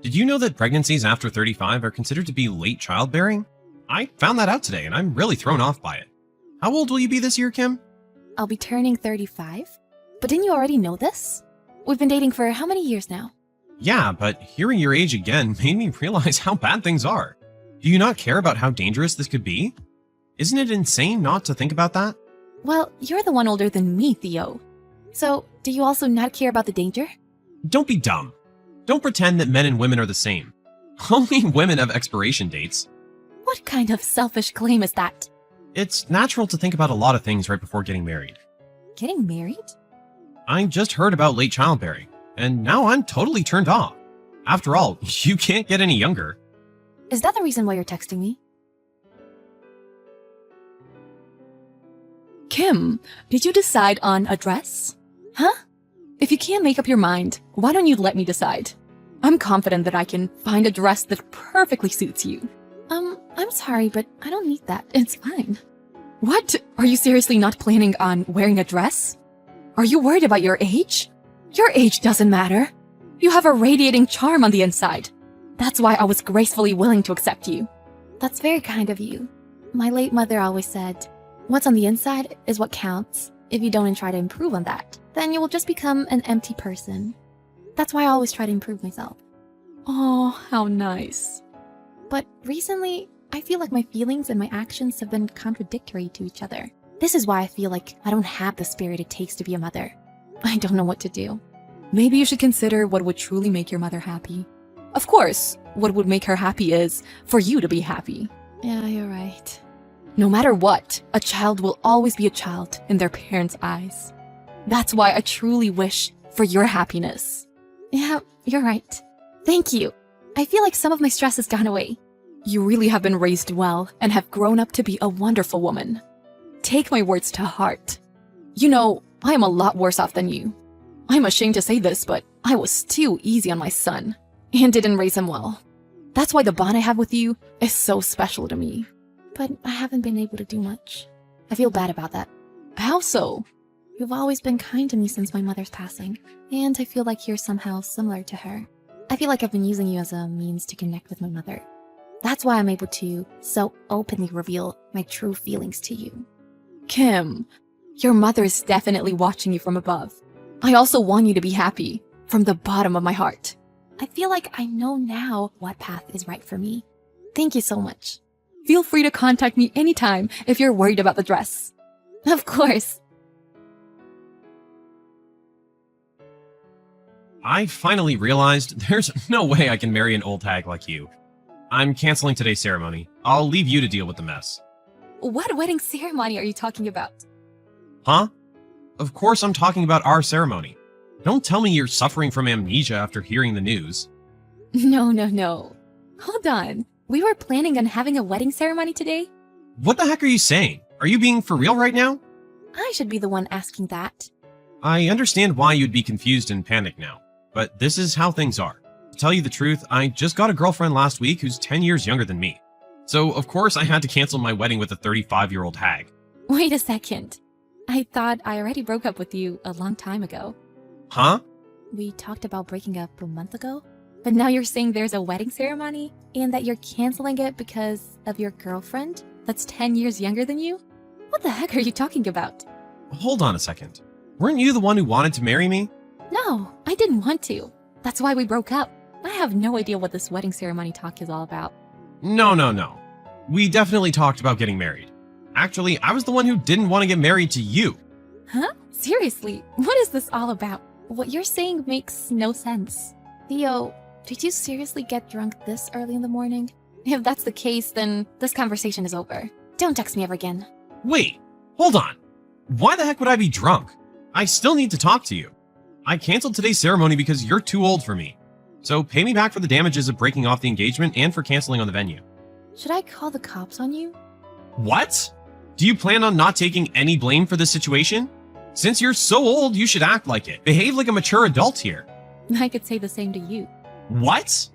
Did you know that pregnancies after 35 are considered to be late childbearing? I found that out today and I'm really thrown off by it. How old will you be this year, Kim? I'll be turning 35. But didn't you already know this? We've been dating for how many years now? Yeah, but hearing your age again made me realize how bad things are. Do you not care about how dangerous this could be? Isn't it insane not to think about that? Well, you're the one older than me, Theo. So, do you also not care about the danger? Don't be dumb. Don't pretend that men and women are the same. Only women have expiration dates. What kind of selfish claim is that? It's natural to think about a lot of things right before getting married. Getting married? I just heard about late childbearing, and now I'm totally turned off. After all, you can't get any younger. Is that the reason why you're texting me? Kim, did you decide on a dress? Huh? If you can't make up your mind, why don't you let me decide? I'm confident that I can find a dress that perfectly suits you. I'm sorry, but I don't need that. It's fine. What? Are you seriously not planning on wearing a dress? Are you worried about your age? Your age doesn't matter. You have a radiating charm on the inside. That's why I was gracefully willing to accept you. That's very kind of you. My late mother always said, what's on the inside is what counts. If you don't try to improve on that, then you will just become an empty person. That's why I always try to improve myself. Oh, how nice. But recently, I feel like my feelings and my actions have been contradictory to each other. This is why I feel like I don't have the spirit it takes to be a mother. I don't know what to do. Maybe you should consider what would truly make your mother happy. Of course, what would make her happy is for you to be happy. Yeah, you're right. No matter what, a child will always be a child in their parents' eyes. That's why I truly wish for your happiness. Yeah, you're right. Thank you. I feel like some of my stress has gone away. You really have been raised well and have grown up to be a wonderful woman. Take my words to heart. You know, I am a lot worse off than you. I'm ashamed to say this, but I was too easy on my son and didn't raise him well. That's why the bond I have with you is so special to me. But I haven't been able to do much. I feel bad about that. How so? You've always been kind to me since my mother's passing, and I feel like you're somehow similar to her. I feel like I've been using you as a means to connect with my mother. That's why I'm able to so openly reveal my true feelings to you. Kim, your mother is definitely watching you from above. I also want you to be happy from the bottom of my heart. I feel like I know now what path is right for me. Thank you so much. Feel free to contact me anytime if you're worried about the dress. Of course. I finally realized there's no way I can marry an old hag like you. I'm canceling today's ceremony. I'll leave you to deal with the mess. What wedding ceremony are you talking about? Huh? Of course I'm talking about our ceremony. Don't tell me you're suffering from amnesia after hearing the news. No. Hold on. We were planning on having a wedding ceremony today? What the heck are you saying? Are you being for real right now? I should be the one asking that. I understand why you'd be confused and panicked now, but this is how things are. To tell you the truth, I just got a girlfriend last week who's 10 years younger than me. So, of course, I had to cancel my wedding with a 35-year-old hag. Wait a second. I thought I already broke up with you a long time ago. Huh? We talked about breaking up a month ago, but now you're saying there's a wedding ceremony and that you're canceling it because of your girlfriend that's 10 years younger than you? What the heck are you talking about? Hold on a second. Weren't you the one who wanted to marry me? No, I didn't want to. That's why we broke up. I have no idea what this wedding ceremony talk is all about. No. We definitely talked about getting married. Actually, I was the one who didn't want to get married to you. Huh? Seriously, what is this all about? What you're saying makes no sense. Theo, did you seriously get drunk this early in the morning? If that's the case, then this conversation is over. Don't text me ever again. Wait, hold on. Why the heck would I be drunk? I still need to talk to you. I canceled today's ceremony because you're too old for me. So pay me back for the damages of breaking off the engagement and for canceling on the venue. Should I call the cops on you? What? Do you plan on not taking any blame for this situation? Since you're so old, you should act like it. Behave like a mature adult here. I could say the same to you. What?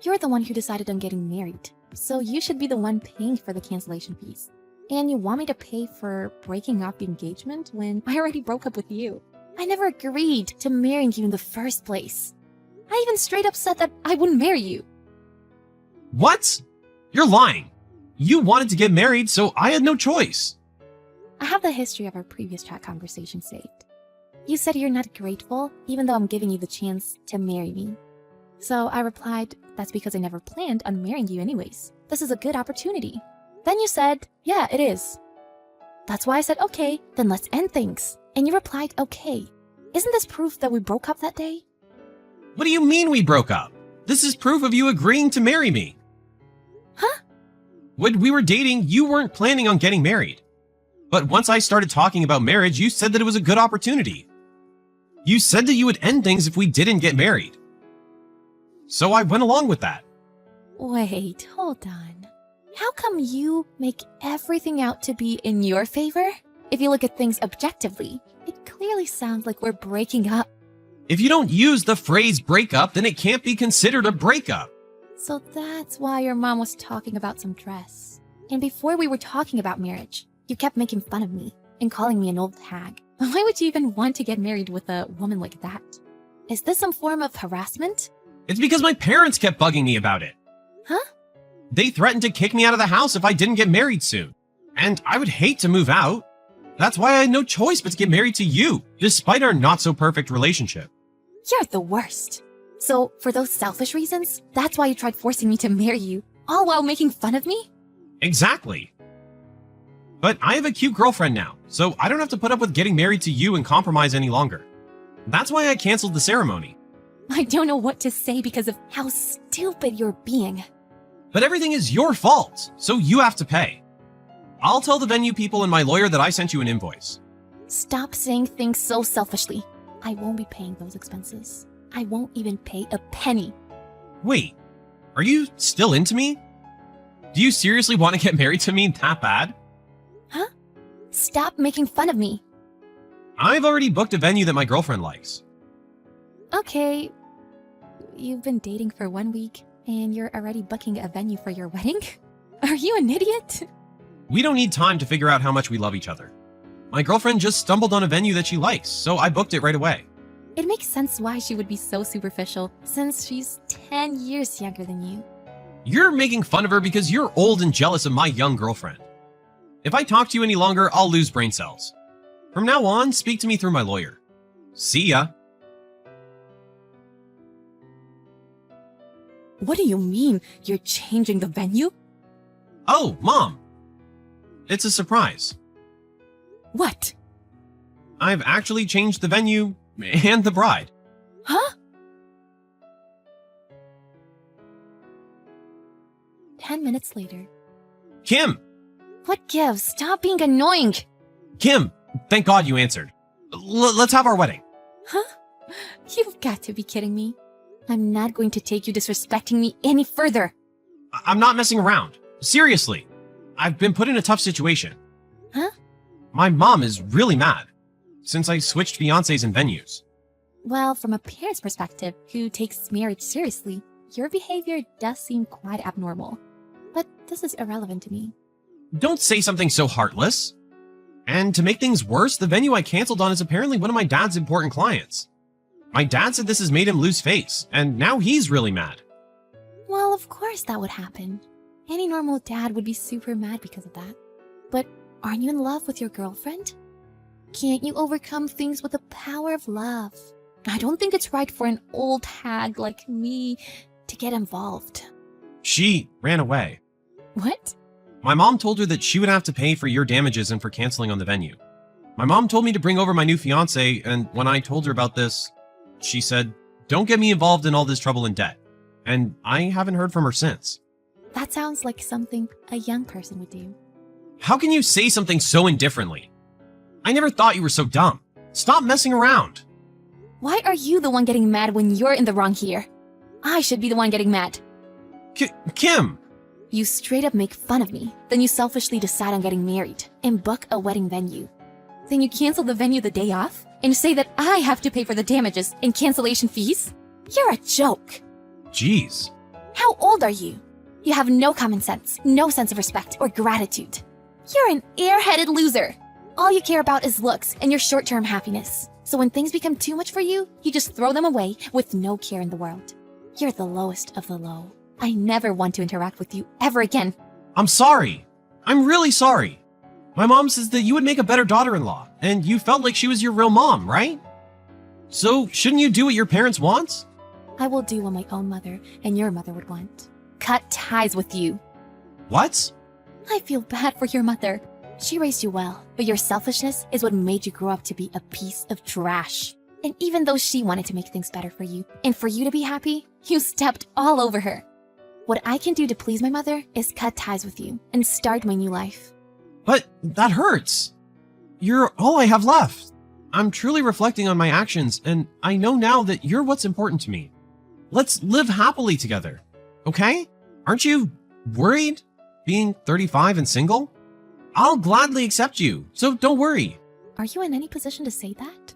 You're the one who decided on getting married, so you should be the one paying for the cancellation fees. And you want me to pay for breaking off the engagement when I already broke up with you? I never agreed to marrying you in the first place. I even straight up said that I wouldn't marry you. What? You're lying. You wanted to get married, so I had no choice. I have the history of our previous chat conversation saved. You said you're not grateful, even though I'm giving you the chance to marry me. So I replied, that's because I never planned on marrying you anyways. This is a good opportunity. Then you said, yeah, it is. That's why I said, okay, then let's end things. And you replied, okay. Isn't this proof that we broke up that day? What do you mean we broke up? This is proof of you agreeing to marry me. Huh? When we were dating, you weren't planning on getting married. But once I started talking about marriage, you said that it was a good opportunity. You said that you would end things if we didn't get married. So I went along with that. Wait, hold on. How come you make everything out to be in your favor? If you look at things objectively, it clearly sounds like we're breaking up. If you don't use the phrase breakup, then it can't be considered a breakup. So that's why your mom was talking about some dress. And before we were talking about marriage, you kept making fun of me and calling me an old hag. Why would you even want to get married with a woman like that? Is this some form of harassment? It's because my parents kept bugging me about it. Huh? They threatened to kick me out of the house if I didn't get married soon. And I would hate to move out. That's why I had no choice but to get married to you, despite our not-so-perfect relationship. You're the worst. So, for those selfish reasons, that's why you tried forcing me to marry you, all while making fun of me? Exactly. But I have a cute girlfriend now, so I don't have to put up with getting married to you and compromise any longer. That's why I canceled the ceremony. I don't know what to say because of how stupid you're being. But everything is your fault, so you have to pay. I'll tell the venue people and my lawyer that I sent you an invoice. Stop saying things so selfishly. I won't be paying those expenses. I won't even pay a penny. Wait, are you still into me? Do you seriously want to get married to me that bad? Huh? Stop making fun of me. I've already booked a venue that my girlfriend likes. Okay. You've been dating for 1 week and you're already booking a venue for your wedding? Are you an idiot? We don't need time to figure out how much we love each other. My girlfriend just stumbled on a venue that she likes, so I booked it right away. It makes sense why she would be so superficial since she's 10 years younger than you. You're making fun of her because you're old and jealous of my young girlfriend. If I talk to you any longer, I'll lose brain cells. From now on, speak to me through my lawyer. See ya. What do you mean you're changing the venue? Oh, Mom. It's a surprise. What? I've actually changed the venue and the bride. Huh? 10 minutes later. Kim! What gives? Stop being annoying! Kim! Thank God you answered. Let's have our wedding. Huh? You've got to be kidding me. I'm not going to take you disrespecting me any further. I'm not messing around. Seriously. I've been put in a tough situation. Huh? My mom is really mad since I switched fiancés and venues. Well, from a parent's perspective who takes marriage seriously, your behavior does seem quite abnormal. But this is irrelevant to me. Don't say something so heartless. And to make things worse, the venue I canceled on is apparently one of my dad's important clients. My dad said this has made him lose face, and now he's really mad. Well, of course that would happen. Any normal dad would be super mad because of that. But aren't you in love with your girlfriend? Can't you overcome things with the power of love? I don't think it's right for an old hag like me to get involved. She ran away. What? My mom told her that she would have to pay for your damages and for canceling on the venue. My mom told me to bring over my new fiancé, and when I told her about this, she said, "Don't get me involved in all this trouble and debt." And I haven't heard from her since. That sounds like something a young person would do. How can you say something so indifferently? I never thought you were so dumb. Stop messing around. Why are you the one getting mad when you're in the wrong here? I should be the one getting mad. Kim! You straight up make fun of me, then you selfishly decide on getting married and book a wedding venue. Then you cancel the venue the day off and say that I have to pay for the damages and cancellation fees? You're a joke. Jeez. How old are you? You have no common sense, no sense of respect or gratitude. You're an airheaded loser. All you care about is looks and your short-term happiness. So when things become too much for you, you just throw them away with no care in the world. You're the lowest of the low. I never want to interact with you ever again. I'm sorry. I'm really sorry. My mom says that you would make a better daughter-in-law, and you felt like she was your real mom, right? So shouldn't you do what your parents want? I will do what my own mother and your mother would want. Cut ties with you. What? I feel bad for your mother. She raised you well, but your selfishness is what made you grow up to be a piece of trash. And even though she wanted to make things better for you, and for you to be happy, you stepped all over her. What I can do to please my mother is cut ties with you and start my new life. But that hurts. You're all I have left. I'm truly reflecting on my actions, and I know now that you're what's important to me. Let's live happily together, okay? Aren't you worried being 35 and single? I'll gladly accept you, so don't worry. Are you in any position to say that?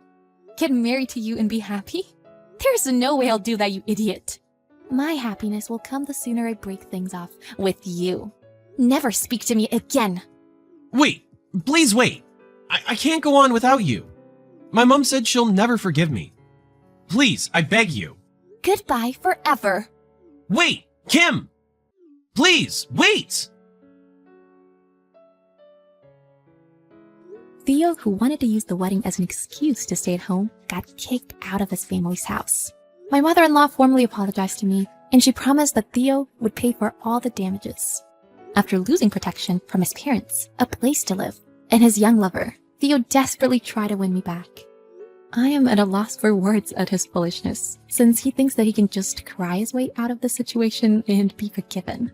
Get married to you and be happy? There's no way I'll do that, you idiot. My happiness will come the sooner I break things off with you. Never speak to me again. Wait, please wait. I can't go on without you. My mom said she'll never forgive me. Please, I beg you. Goodbye forever. Wait, Kim! Please, wait! Theo, who wanted to use the wedding as an excuse to stay at home, got kicked out of his family's house. My mother-in-law formally apologized to me, and she promised that Theo would pay for all the damages. After losing protection from his parents, a place to live, and his young lover, Theo desperately tried to win me back. I am at a loss for words at his foolishness, since he thinks that he can just cry his way out of the situation and be forgiven.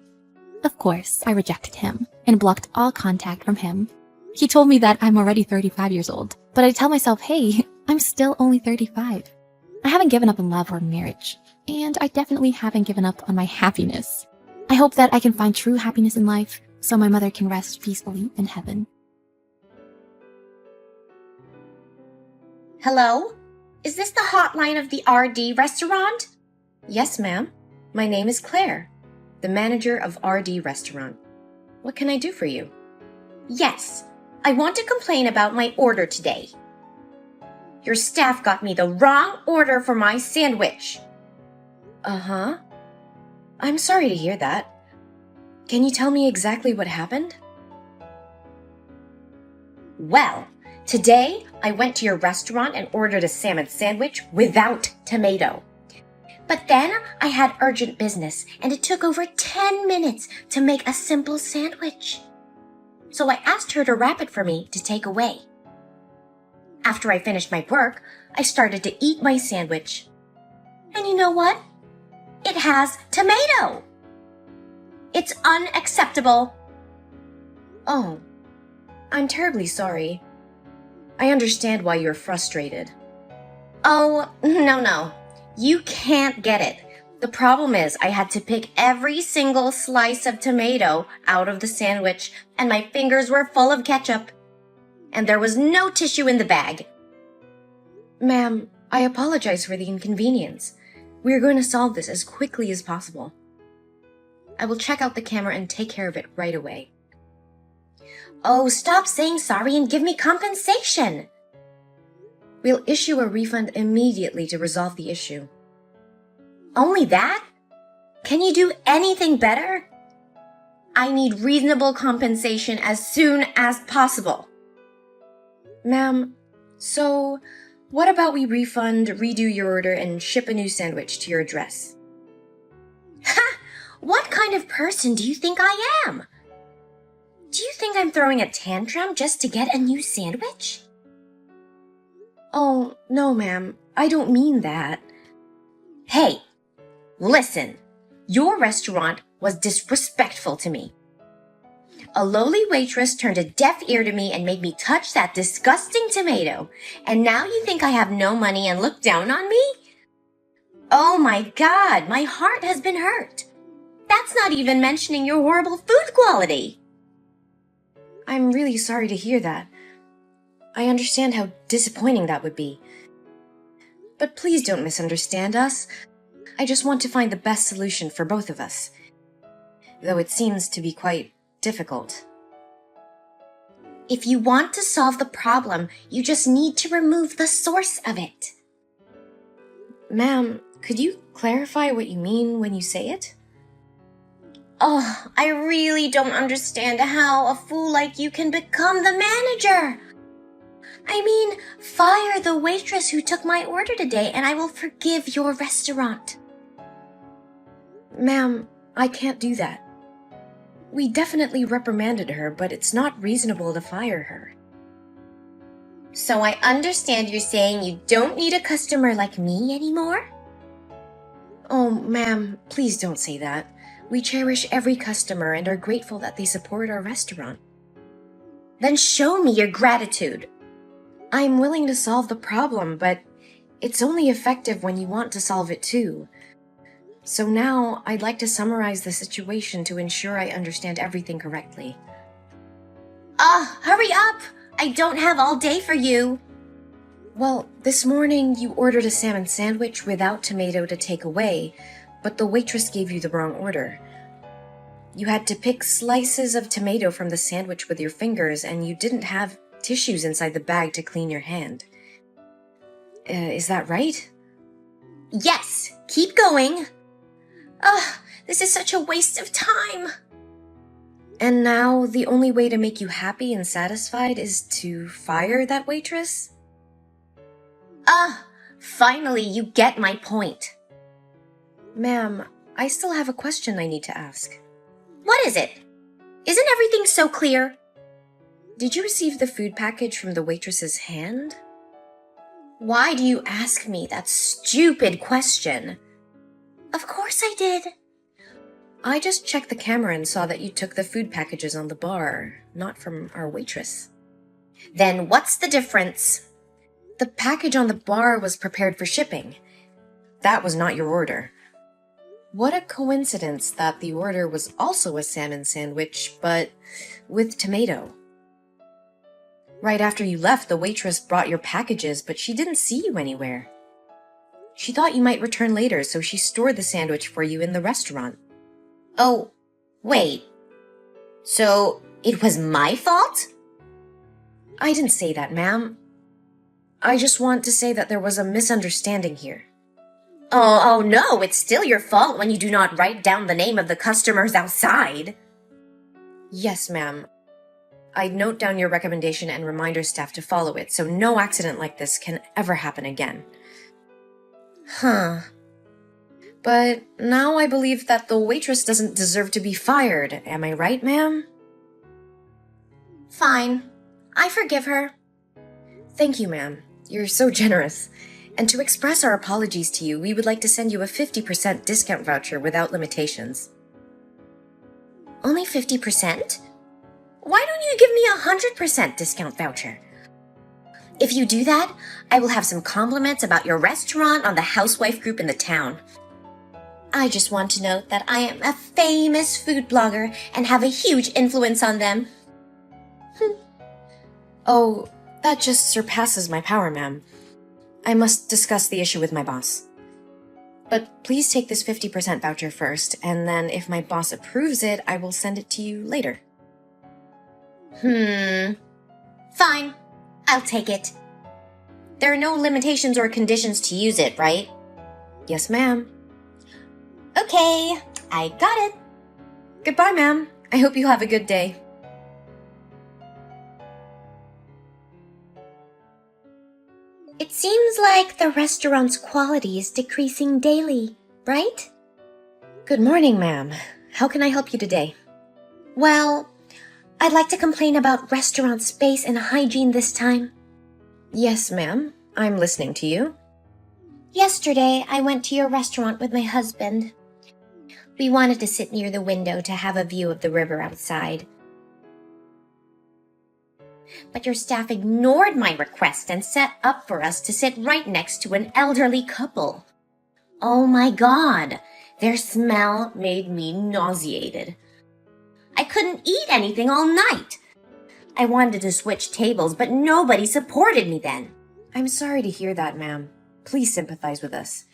Of course, I rejected him and blocked all contact from him. He told me that I'm already 35 years old, but I tell myself, hey, I'm still only 35. I haven't given up on love or marriage, and I definitely haven't given up on my happiness. I hope that I can find true happiness in life so my mother can rest peacefully in heaven. Hello? Is this the hotline of the RD restaurant? Yes, ma'am. My name is Claire, the manager of RD restaurant. What can I do for you? Yes, I want to complain about my order today. Your staff got me the wrong order for my sandwich. Uh-huh. I'm sorry to hear that. Can you tell me exactly what happened? Well, today I went to your restaurant and ordered a salmon sandwich without tomato. But then I had urgent business and it took over 10 minutes to make a simple sandwich. So I asked her to wrap it for me to take away. After I finished my work, I started to eat my sandwich. And you know what? It has tomato! It's unacceptable. Oh, I'm terribly sorry. I understand why you're frustrated. Oh, no. You can't get it. The problem is I had to pick every single slice of tomato out of the sandwich, and my fingers were full of ketchup. And there was no tissue in the bag. Ma'am, I apologize for the inconvenience. We are going to solve this as quickly as possible. I will check out the camera and take care of it right away. Oh, stop saying sorry and give me compensation. We'll issue a refund immediately to resolve the issue. Only that? Can you do anything better? I need reasonable compensation as soon as possible. Ma'am, so what about we refund, redo your order, and ship a new sandwich to your address? Ha! What kind of person do you think I am? Do you think I'm throwing a tantrum just to get a new sandwich? Oh, no, ma'am. I don't mean that. Hey, listen. Your restaurant was disrespectful to me. A lowly waitress turned a deaf ear to me and made me touch that disgusting tomato. And now you think I have no money and look down on me? Oh my God, my heart has been hurt. That's not even mentioning your horrible food quality. I'm really sorry to hear that. I understand how disappointing that would be. But please don't misunderstand us. I just want to find the best solution for both of us. Though it seems to be quite difficult. If you want to solve the problem, you just need to remove the source of it. Ma'am, could you clarify what you mean when you say it? Oh, I really don't understand how a fool like you can become the manager. I mean, fire the waitress who took my order today and I will forgive your restaurant. Ma'am, I can't do that. We definitely reprimanded her, but it's not reasonable to fire her. So I understand you're saying you don't need a customer like me anymore? Oh, ma'am, please don't say that. We cherish every customer and are grateful that they support our restaurant. Then show me your gratitude. I'm willing to solve the problem, but it's only effective when you want to solve it too. So now, I'd like to summarize the situation to ensure I understand everything correctly. Hurry up! I don't have all day for you. Well, this morning you ordered a salmon sandwich without tomato to take away, but the waitress gave you the wrong order. You had to pick slices of tomato from the sandwich with your fingers, and you didn't have tissues inside the bag to clean your hand. Is that right? Yes, keep going. This is such a waste of time. And now the only way to make you happy and satisfied is to fire that waitress? Finally you get my point. Ma'am, I still have a question I need to ask. What is it? Isn't everything so clear? Did you receive the food package from the waitress's hand? Why do you ask me that stupid question? Of course I did. I just checked the camera and saw that you took the food packages on the bar, not from our waitress. Then what's the difference? The package on the bar was prepared for shipping. That was not your order. What a coincidence that the order was also a salmon sandwich, but with tomato. Right after you left, the waitress brought your packages, but she didn't see you anywhere. She thought you might return later, so she stored the sandwich for you in the restaurant. Oh, wait. So it was my fault? I didn't say that, ma'am. I just want to say that there was a misunderstanding here. Oh no, it's still your fault when you do not write down the name of the customers outside. Yes, ma'am. I'd note down your recommendation and remind our staff to follow it, so no accident like this can ever happen again. But now I believe that the waitress doesn't deserve to be fired. Am I right, ma'am? Fine. I forgive her. Thank you, ma'am. You're so generous. And to express our apologies to you, we would like to send you a 50% discount voucher without limitations. Only 50%? Why don't you give me a 100% discount voucher? If you do that, I will have some compliments about your restaurant on the housewife group in the town. I just want to note that I am a famous food blogger and have a huge influence on them. Oh, that just surpasses my power, ma'am. I must discuss the issue with my boss. But please take this 50% voucher first, and then if my boss approves it, I will send it to you later. Fine. I'll take it. There are no limitations or conditions to use it, right? Yes, ma'am. Okay, I got it. Goodbye, ma'am. I hope you have a good day. It seems like the restaurant's quality is decreasing daily, right? Good morning, ma'am. How can I help you today? Well, I'd like to complain about restaurant space and hygiene this time. Yes, ma'am. I'm listening to you. Yesterday, I went to your restaurant with my husband. We wanted to sit near the window to have a view of the river outside. But your staff ignored my request and set up for us to sit right next to an elderly couple. Oh my God, their smell made me nauseated. I couldn't eat anything all night. I wanted to switch tables, but nobody supported me then. I'm sorry to hear that, ma'am. Please sympathize with us.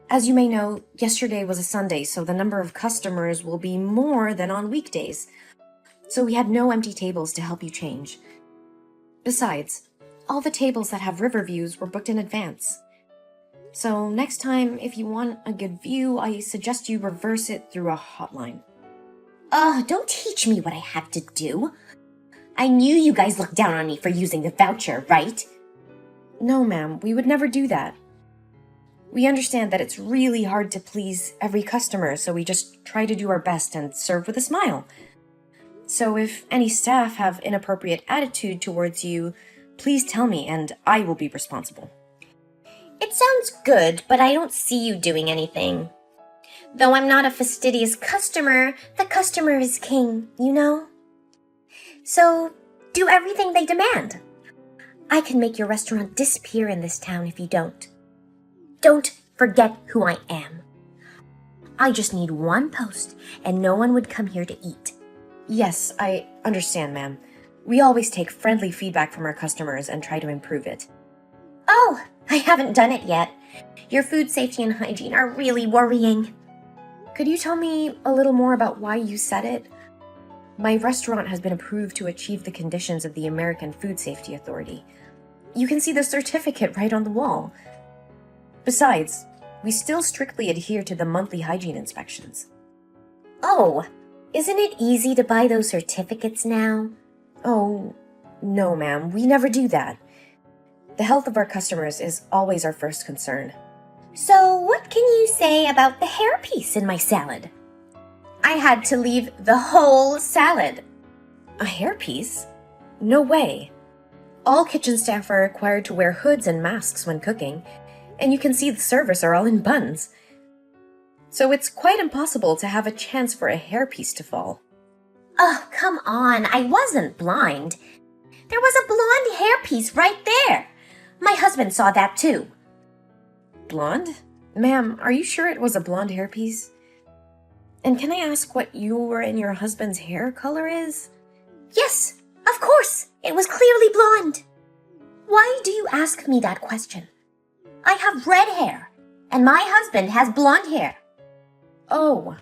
As you may know, yesterday was a Sunday, so the number of customers will be more than on weekdays. So we had no empty tables to help you change. Besides, all the tables that have river views were booked in advance. So next time, if you want a good view, I suggest you reverse it through a hotline. Oh, don't teach me what I have to do. I knew you guys looked down on me for using the voucher, right? No, ma'am, we would never do that. We understand that it's really hard to please every customer, so we just try to do our best and serve with a smile. So if any staff have inappropriate attitude towards you, please tell me and I will be responsible. It sounds good, but I don't see you doing anything. Though I'm not a fastidious customer, the customer is king, you know? So, do everything they demand. I can make your restaurant disappear in this town if you don't. Don't forget who I am. I just need one post, and no one would come here to eat. Yes, I understand, ma'am. We always take friendly feedback from our customers and try to improve it. Oh, I haven't done it yet. Your food safety and hygiene are really worrying. Could you tell me a little more about why you said it? My restaurant has been approved to achieve the conditions of the American Food Safety Authority. You can see the certificate right on the wall. Besides, we still strictly adhere to the monthly hygiene inspections. Oh, isn't it easy to buy those certificates now? Oh, no, ma'am, we never do that. The health of our customers is always our first concern. So what can you say about the hairpiece in my salad? I had to leave the whole salad. A hairpiece? No way. All kitchen staff are required to wear hoods and masks when cooking, and you can see the servers are all in buns. So it's quite impossible to have a chance for a hairpiece to fall. Oh, come on, I wasn't blind. There was a blonde hairpiece right there. My husband saw that too. Blonde? Ma'am, are you sure it was a blonde hairpiece? And can I ask what your and your husband's hair color is? Yes, of course. It was clearly blonde. Why do you ask me that question? I have red hair, and my husband has blonde hair. Oh,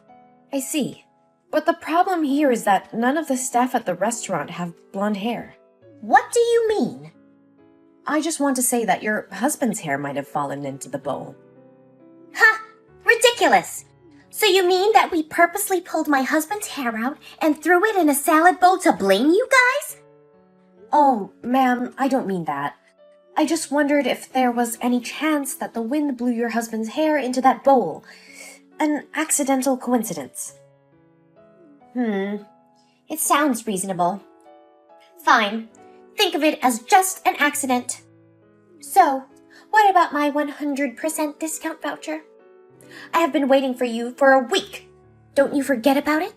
I see. But the problem here is that none of the staff at the restaurant have blonde hair. What do you mean? I just want to say that your husband's hair might have fallen into the bowl. Ha! Ridiculous! So you mean that we purposely pulled my husband's hair out and threw it in a salad bowl to blame you guys? Oh, ma'am, I don't mean that. I just wondered if there was any chance that the wind blew your husband's hair into that bowl. An accidental coincidence. It sounds reasonable. Fine. Think of it as just an accident. So, what about my 100% discount voucher? I have been waiting for you for a week. Don't you forget about it?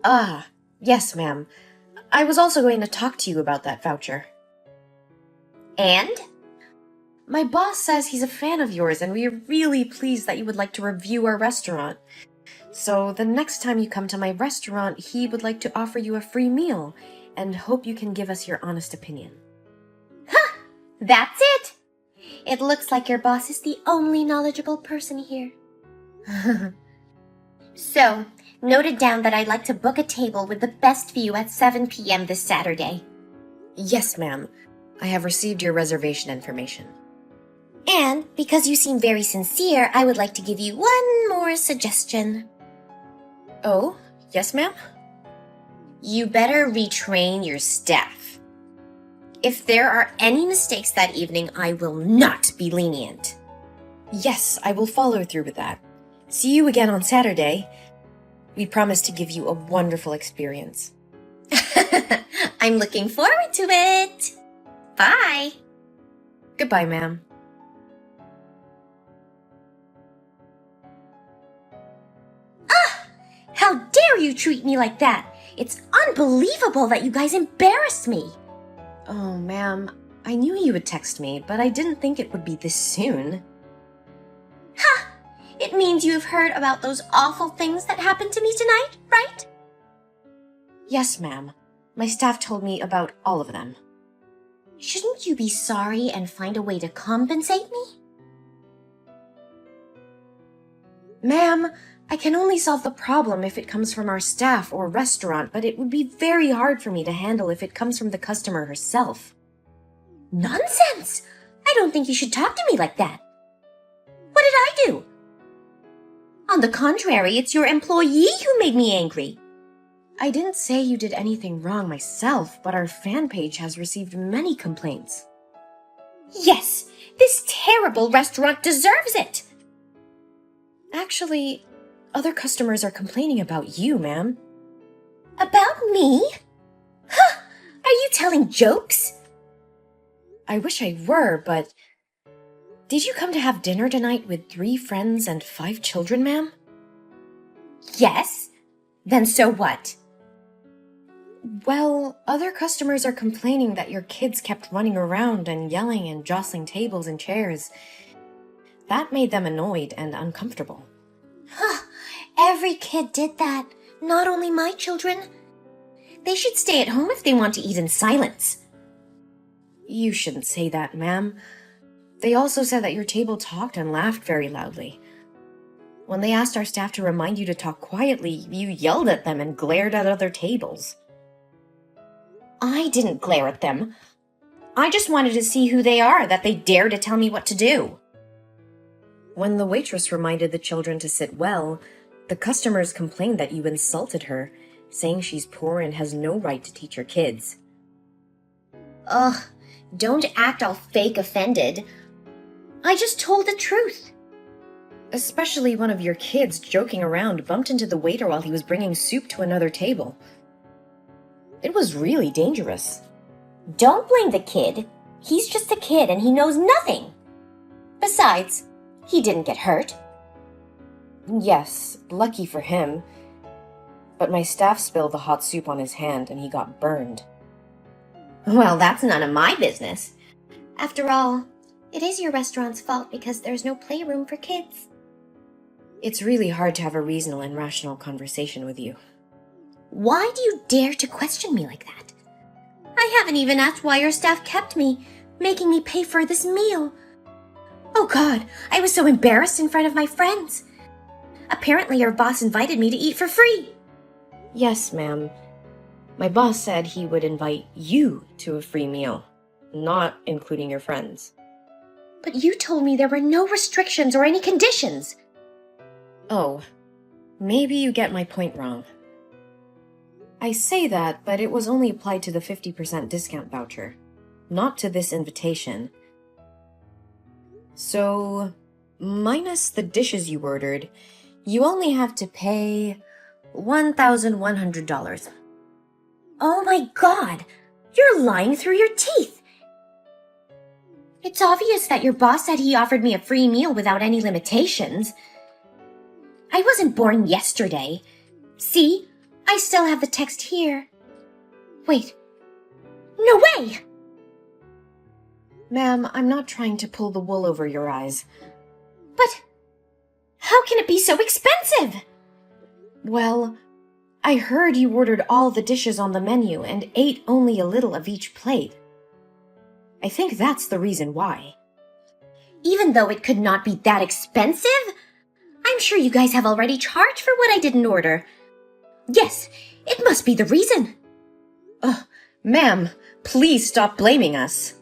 Ah, yes, ma'am. I was also going to talk to you about that voucher. And? My boss says he's a fan of yours, and we are really pleased that you would like to review our restaurant. So the next time you come to my restaurant, he would like to offer you a free meal, and hope you can give us your honest opinion. Ha! That's it! It looks like your boss is the only knowledgeable person here. So, noted down that I'd like to book a table with the best view at 7 p.m. this Saturday. Yes, ma'am. I have received your reservation information. And because you seem very sincere, I would like to give you one more suggestion. Oh, yes, ma'am? You better retrain your staff. If there are any mistakes that evening, I will not be lenient. Yes, I will follow through with that. See you again on Saturday. We promise to give you a wonderful experience. I'm looking forward to it. Bye. Goodbye, ma'am. How dare you treat me like that? It's unbelievable that you guys embarrassed me. Oh, ma'am, I knew you would text me, but I didn't think it would be this soon. Ha! It means you've heard about those awful things that happened to me tonight, right? Yes, ma'am. My staff told me about all of them. Shouldn't you be sorry and find a way to compensate me? Ma'am, I can only solve the problem if it comes from our staff or restaurant, but it would be very hard for me to handle if it comes from the customer herself. Nonsense! I don't think you should talk to me like that. What did I do? On the contrary, it's your employee who made me angry. I didn't say you did anything wrong myself, but our fan page has received many complaints. Yes, this terrible restaurant deserves it. Actually, other customers are complaining about you, ma'am. About me? Huh! Are you telling jokes? I wish I were, but... Did you come to have dinner tonight with 3 friends and 5 children, ma'am? Yes. Then so what? Well, other customers are complaining that your kids kept running around and yelling and jostling tables and chairs. That made them annoyed and uncomfortable. Huh. Every kid did that. Not only my children. They should stay at home if they want to eat in silence. You shouldn't say that, ma'am. They also said that your table talked and laughed very loudly. When they asked our staff to remind you to talk quietly, you yelled at them and glared at other tables. I didn't glare at them. I just wanted to see who they are that they dare to tell me what to do. When the waitress reminded the children to sit well, the customers complained that you insulted her, saying she's poor and has no right to teach her kids. Ugh, don't act all fake offended. I just told the truth. Especially one of your kids joking around bumped into the waiter while he was bringing soup to another table. It was really dangerous. Don't blame the kid. He's just a kid and he knows nothing. Besides, he didn't get hurt. Yes, lucky for him. But my staff spilled the hot soup on his hand and he got burned. Well, that's none of my business. After all, it is your restaurant's fault because there's no playroom for kids. It's really hard to have a reasonable and rational conversation with you. Why do you dare to question me like that? I haven't even asked why your staff kept me, making me pay for this meal. Oh God, I was so embarrassed in front of my friends. Apparently your boss invited me to eat for free. Yes, ma'am. My boss said he would invite you to a free meal, not including your friends. But you told me there were no restrictions or any conditions. Oh, maybe you get my point wrong. I say that, but it was only applied to the 50% discount voucher, not to this invitation. So, minus the dishes you ordered, you only have to pay $1,100. Oh my God! You're lying through your teeth! It's obvious that your boss said he offered me a free meal without any limitations. I wasn't born yesterday. See? I still have the text here. Wait. No way! Ma'am, I'm not trying to pull the wool over your eyes. But how can it be so expensive? Well, I heard you ordered all the dishes on the menu and ate only a little of each plate. I think that's the reason why. Even though it could not be that expensive? I'm sure you guys have already charged for what I didn't order. Yes, it must be the reason. Ma'am, please stop blaming us.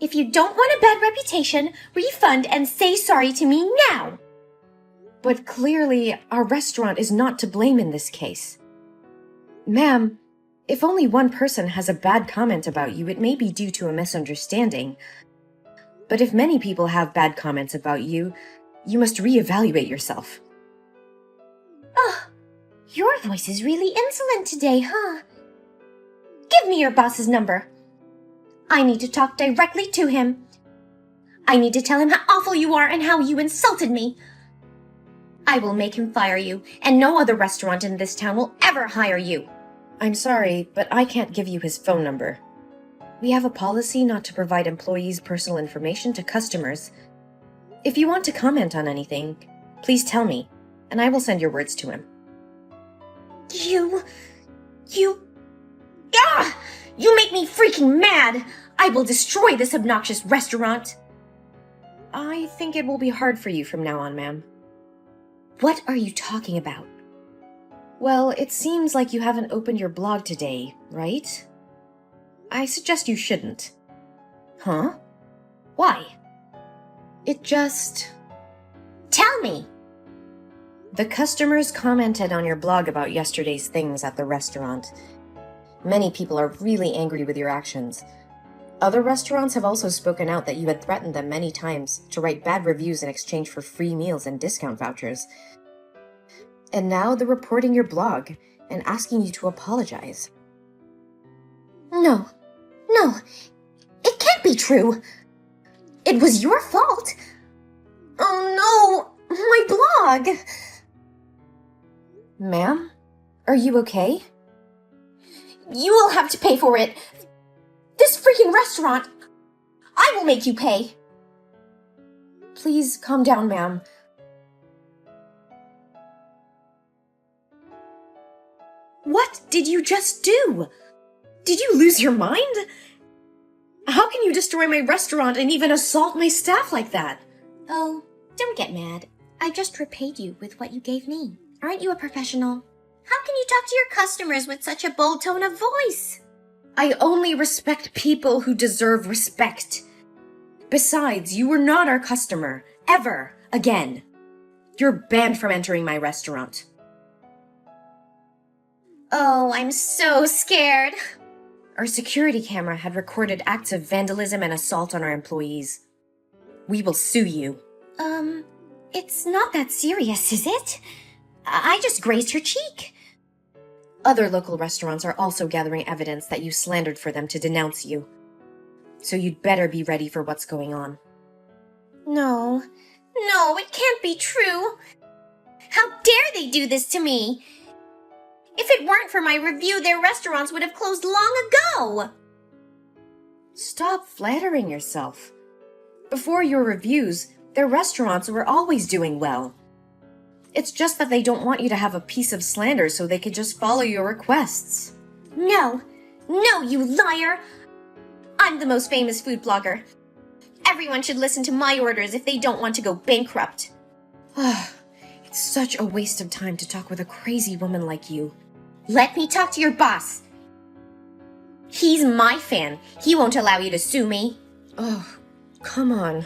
If you don't want a bad reputation, refund and say sorry to me now. But clearly, our restaurant is not to blame in this case. Ma'am, if only one person has a bad comment about you, it may be due to a misunderstanding. But if many people have bad comments about you, you must reevaluate yourself. Oh, your voice is really insolent today, huh? Give me your boss's number. I need to talk directly to him. I need to tell him how awful you are and how you insulted me. I will make him fire you, and no other restaurant in this town will ever hire you. I'm sorry, but I can't give you his phone number. We have a policy not to provide employees' personal information to customers. If you want to comment on anything, please tell me, and I will send your words to him. You make me freaking mad! I will destroy this obnoxious restaurant! I think it will be hard for you from now on, ma'am. What are you talking about? Well, it seems like you haven't opened your blog today, right? I suggest you shouldn't. Huh? Why? It just... Tell me! The customers commented on your blog about yesterday's things at the restaurant. Many people are really angry with your actions. Other restaurants have also spoken out that you had threatened them many times to write bad reviews in exchange for free meals and discount vouchers. And now they're reporting your blog and asking you to apologize. No, it can't be true. It was your fault. Oh no, my blog. Ma'am, are you okay? You will have to pay for it. This freaking restaurant. I will make you pay. Please calm down, ma'am. What did you just do? Did you lose your mind? How can you destroy my restaurant and even assault my staff like that? Oh, don't get mad. I just repaid you with what you gave me. Aren't you a professional? How can you talk to your customers with such a bold tone of voice? I only respect people who deserve respect. Besides, you were not our customer, ever again. You're banned from entering my restaurant. Oh, I'm so scared. Our security camera had recorded acts of vandalism and assault on our employees. We will sue you. It's not that serious, is it? I just grazed her cheek. Other local restaurants are also gathering evidence that you slandered for them to denounce you. So you'd better be ready for what's going on. No, it can't be true. How dare they do this to me? If it weren't for my review, their restaurants would have closed long ago. Stop flattering yourself. Before your reviews, their restaurants were always doing well. It's just that they don't want you to have a piece of slander so they could just follow your requests. No, you liar. I'm the most famous food blogger. Everyone should listen to my orders if they don't want to go bankrupt. It's such a waste of time to talk with a crazy woman like you. Let me talk to your boss. He's my fan. He won't allow you to sue me. Oh, come on.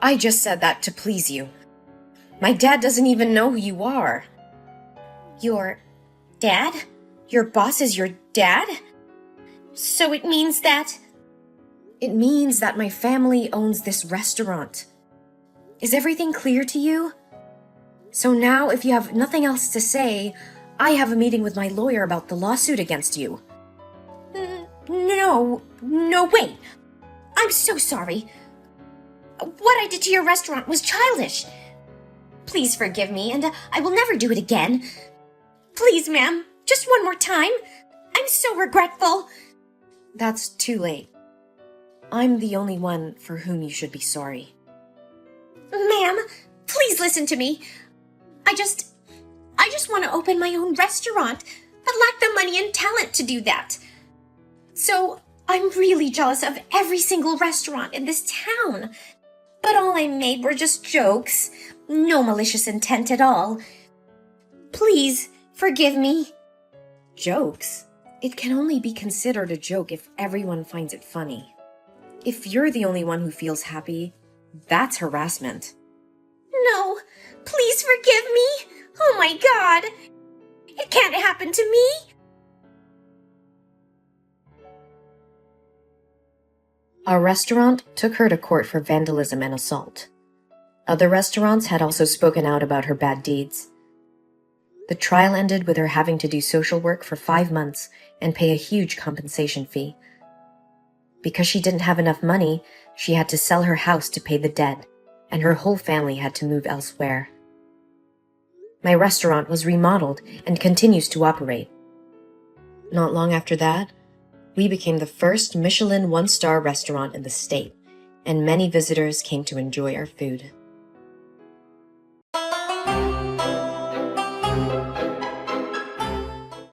I just said that to please you. My dad doesn't even know who you are. Your dad? Your boss is your dad? So it means that... It means that my family owns this restaurant. Is everything clear to you? So now, if you have nothing else to say, I have a meeting with my lawyer about the lawsuit against you. No, wait. I'm so sorry. What I did to your restaurant was childish. Please forgive me, and I will never do it again. Please, ma'am, just one more time. I'm so regretful. That's too late. I'm the only one for whom you should be sorry. Ma'am, please listen to me. I just want to open my own restaurant, but lack the money and talent to do that. So I'm really jealous of every single restaurant in this town. But all I made were just jokes. No malicious intent at all. Please, forgive me. Jokes? It can only be considered a joke if everyone finds it funny. If you're the only one who feels happy, that's harassment. No, please forgive me. Oh my God. It can't happen to me. Our restaurant took her to court for vandalism and assault. Other restaurants had also spoken out about her bad deeds. The trial ended with her having to do social work for 5 months and pay a huge compensation fee. Because she didn't have enough money, she had to sell her house to pay the debt, and her whole family had to move elsewhere. My restaurant was remodeled and continues to operate. Not long after that, we became the first Michelin 1-star restaurant in the state, and many visitors came to enjoy our food.